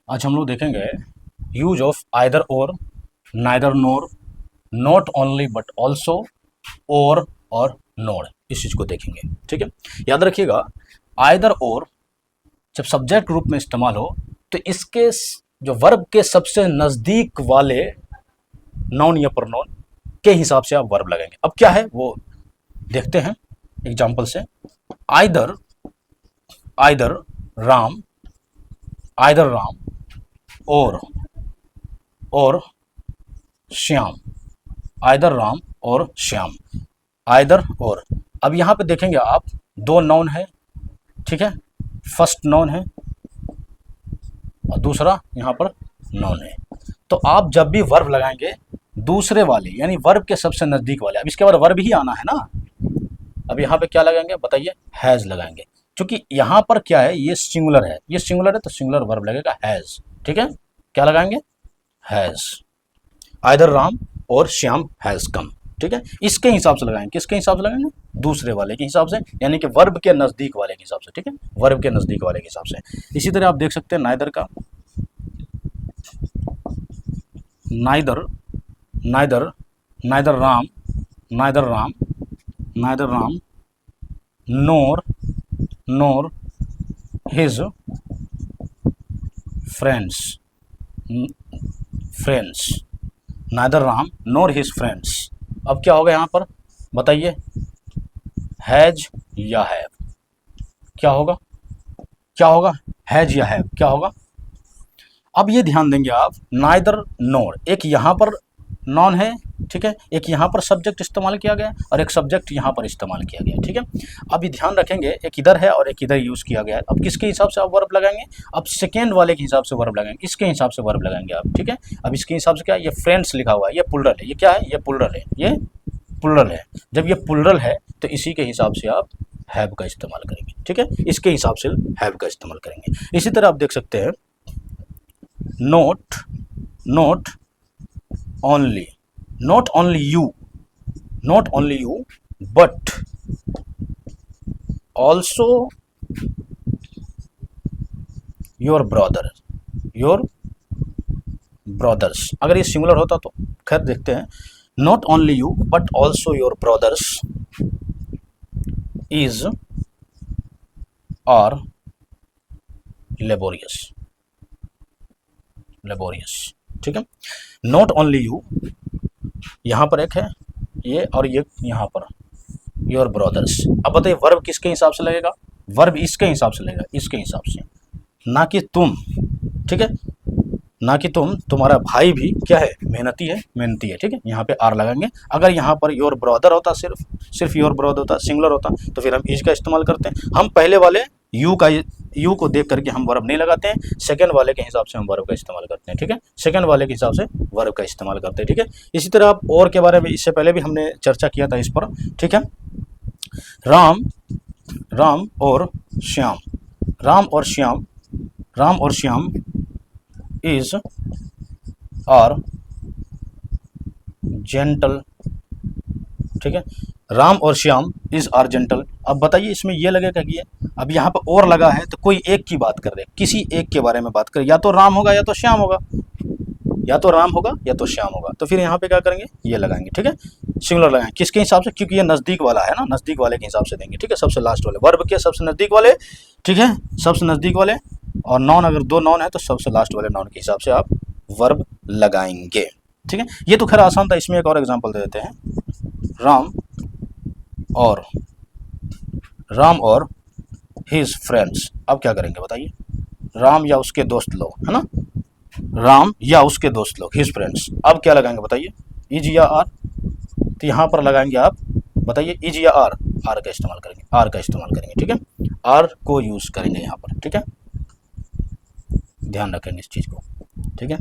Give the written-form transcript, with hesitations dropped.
आज हम लोग देखेंगे यूज ऑफ आइदर और, neither NOR, not only but also, और नोर, इस चीज़ को देखेंगे। ठीक है, याद रखिएगा आइदर और जब सब्जेक्ट रूप में इस्तेमाल हो तो इसके जो वर्ब के सबसे नज़दीक वाले नाउन या प्रोनाउन के हिसाब से आप वर्ब लगाएंगे। अब क्या है वो देखते हैं एग्जाम्पल से। Either either Ram, either Ram और श्याम, आइदर राम और श्याम, आइदर और। अब यहाँ पे देखेंगे आप दो नाउन है, ठीक है, फर्स्ट नाउन है और दूसरा यहाँ पर नाउन है। तो आप जब भी वर्ब लगाएंगे दूसरे वाले यानी वर्ब के सबसे नज़दीक वाले, अब इसके बाद वर्ब ही आना है ना। अब यहाँ पे क्या लगाएंगे बताइए, हैज़ लगाएंगे, क्योंकि यहाँ पर क्या है ये सिंगुलर है, ये सिंगुलर है तो सिंगुलर वर्ब लगेगा हैज़। ठीक है, क्या लगाएंगे, हैज़। आइदर राम और श्याम हैज़ कम। ठीक है, इसके हिसाब से लगाएंगे, किसके हिसाब से लगाएंगे, दूसरे वाले के हिसाब से, यानी कि वर्ब के नज़दीक वाले के हिसाब से। ठीक है, वर्ब के नज़दीक वाले के हिसाब से। इसी तरह आप देख सकते हैं नाइदर का, neither neither neither Ram, neither Ram, neither Ram नोर his friends, friends, neither Ram नोर हिज फ्रेंड्स। अब क्या होगा यहाँ पर बताइए, हैज या हैव, क्या होगा, क्या होगा, हैज या हैव, क्या होगा। अब ये ध्यान देंगे आप, नाइदर नोर, एक यहाँ पर नॉन है, ठीक है, एक यहाँ पर सब्जेक्ट इस्तेमाल किया गया और एक सब्जेक्ट यहाँ पर इस्तेमाल किया गया। ठीक है, अब ये ध्यान रखेंगे एक इधर है और एक इधर यूज़ किया गया है। अब किसके हिसाब से आप वर्ब लगाएंगे, अब सेकेंड वाले के हिसाब से वर्ब लगाएंगे, इसके हिसाब से वर्ब लगाएंगे आप। ठीक है, अब इसके हिसाब से क्या, ये फ्रेंड्स लिखा हुआ है, ये प्लुरल है, ये क्या है, ये प्लुरल है, ये प्लुरल है। जब ये प्लुरल है तो इसी के हिसाब से आप हैव का इस्तेमाल करेंगे। ठीक है, इसके हिसाब से हैव का इस्तेमाल करेंगे। इसी तरह आप देख सकते हैं not only, not only you but also your brothers। अगर ये सिंगुलर होता तो खैर देखते हैं, not only you but also your brothers are laborious। ठीक है, not only you यहाँ पर एक है ये और ये यहाँ पर योर ब्रदर्स। अब बताइए वर्ब किसके हिसाब से लगेगा, वर्ब इसके हिसाब से लगेगा, इसके हिसाब से, ना कि तुम। ठीक है, ना कि तुम, तुम्हारा भाई भी क्या है, मेहनती है। ठीक है, यहाँ पे आर लगाएंगे। अगर यहाँ पर योर ब्रदर होता, सिर्फ योर ब्रदर होता, सिंगुलर होता, तो फिर हम इज का इस्तेमाल करते हैं। हम पहले वाले यू को देख करके हम वर्ब नहीं लगाते हैं, सेकंड वाले के हिसाब से हम वर्ब का इस्तेमाल करते हैं। ठीक है, सेकंड वाले के हिसाब से वर्ब का इस्तेमाल करते हैं। ठीक है, इसी तरह आप और के बारे में इससे पहले भी हमने चर्चा किया था इस पर। ठीक है, राम और श्याम इज आर जेंटल। ठीक है, राम और श्याम इज आर जेंटल। अब बताइए इसमें ये लगेगा कि अब यहाँ पर और लगा है तो कोई एक की बात कर रहे, किसी एक के बारे में बात करें, या तो राम होगा या तो श्याम होगा, या तो राम होगा या तो श्याम होगा। तो फिर यहाँ पे क्या करेंगे, ये लगाएंगे। ठीक है, सिंगुलर लगाएंगे, किसके हिसाब से, क्योंकि ये नज़दीक वाला है ना, नज़दीक वाले के हिसाब से देंगे। ठीक है, सबसे लास्ट वाले, वर्ब के सबसे नज़दीक वाले। ठीक है, सबसे नज़दीक वाले, और नॉन अगर दो नॉन है तो सबसे लास्ट वाले नॉन के हिसाब से आप वर्ब लगाएंगे। ठीक है, ये तो खैर आसान था। इसमें एक और एग्जाम्पल दे देते हैं, राम और हिज फ्रेंड्स। अब क्या करेंगे बताइए, राम या उसके दोस्त लोग, है ना, राम या उसके दोस्त लोग, हिज फ्रेंड्स। अब क्या लगाएंगे बताइए, इज या आर। तो यहाँ पर लगाएंगे आप बताइए इज या आर का इस्तेमाल करेंगे। ठीक है, आर को यूज करेंगे यहाँ पर। ठीक है, ध्यान रखेंगे इस चीज़ को। ठीक है।